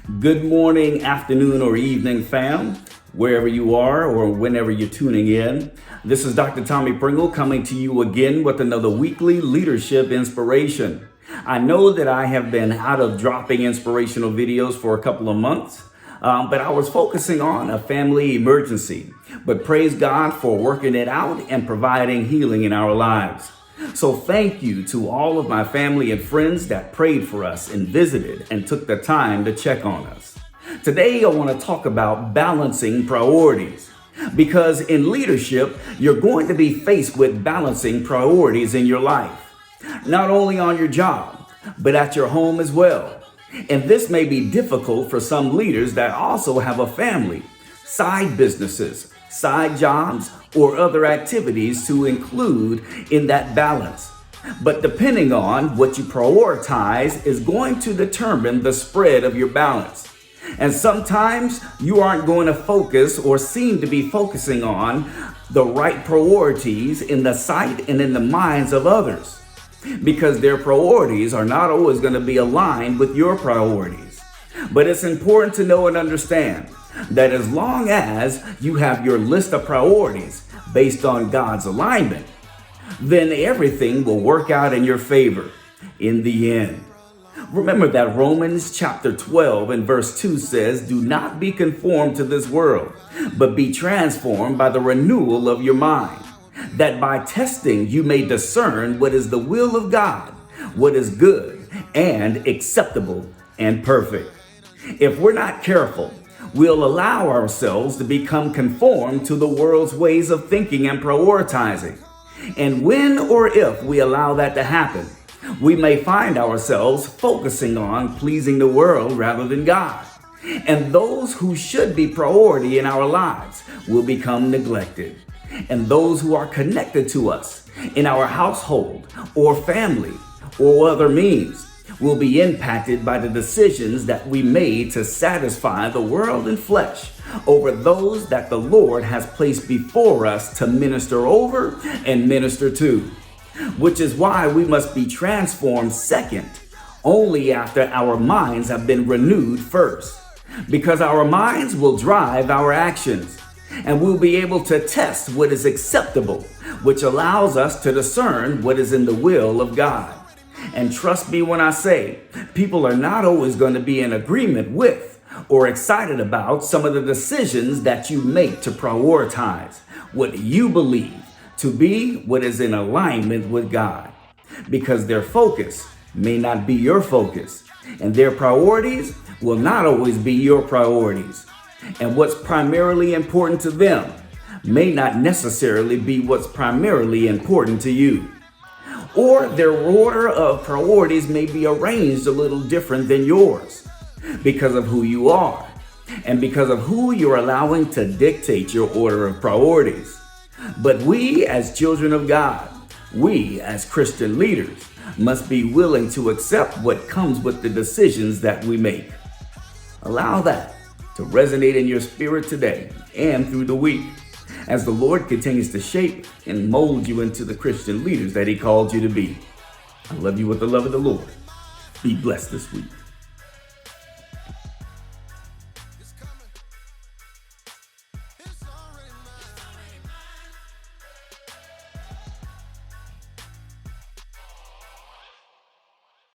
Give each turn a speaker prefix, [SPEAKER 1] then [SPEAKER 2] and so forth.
[SPEAKER 1] Good morning, afternoon, or evening, fam, wherever you are or whenever you're tuning in. This is Dr. Tommy Pringle coming to you again with another weekly leadership inspiration. I know that I have been out of dropping inspirational videos for a couple of months, but I was focusing on a family emergency. But praise God for working it out and providing healing in our lives. So thank you to all of my family and friends that prayed for us and visited and took the time to check on us. Today, I want to talk about balancing priorities, because in leadership, you're going to be faced with balancing priorities in your life, not only on your job, but at your home as well. And this may be difficult for some leaders that also have a family, side businesses, side jobs, or other activities to include in that balance. But depending on what you prioritize is going to determine the spread of your balance. And sometimes you aren't going to focus or seem to be focusing on the right priorities in the sight and in the minds of others, because their priorities are not always going to be aligned with your priorities. But it's important to know and understand that as long as you have your list of priorities based on God's alignment, then everything will work out in your favor in the end. Remember that Romans chapter 12 and verse 2 says, "Do not be conformed to this world, but be transformed by the renewal of your mind, that by testing you may discern what is the will of God, what is good and acceptable and perfect." If we're not careful, we'll allow ourselves to become conformed to the world's ways of thinking and prioritizing. And when or if we allow that to happen, we may find ourselves focusing on pleasing the world rather than God. And those who should be priority in our lives will become neglected. And those who are connected to us in our household or family or other means will be impacted by the decisions that we made to satisfy the world and flesh over those that the Lord has placed before us to minister over and minister to. Which is why we must be transformed second, only after our minds have been renewed first. Because our minds will drive our actions, and we'll be able to test what is acceptable, which allows us to discern what is in the will of God. And trust me when I say, people are not always going to be in agreement with or excited about some of the decisions that you make to prioritize what you believe to be what is in alignment with God, because their focus may not be your focus, and their priorities will not always be your priorities. And what's primarily important to them may not necessarily be what's primarily important to you. Or their order of priorities may be arranged a little different than yours because of who you are and because of who you're allowing to dictate your order of priorities. But we as children of God, we as Christian leaders must be willing to accept what comes with the decisions that we make. Allow that to resonate in your spirit today and through the week, as the Lord continues to shape and mold you into the Christian leaders that He called you to be. I love you with the love of the Lord. Be blessed this week.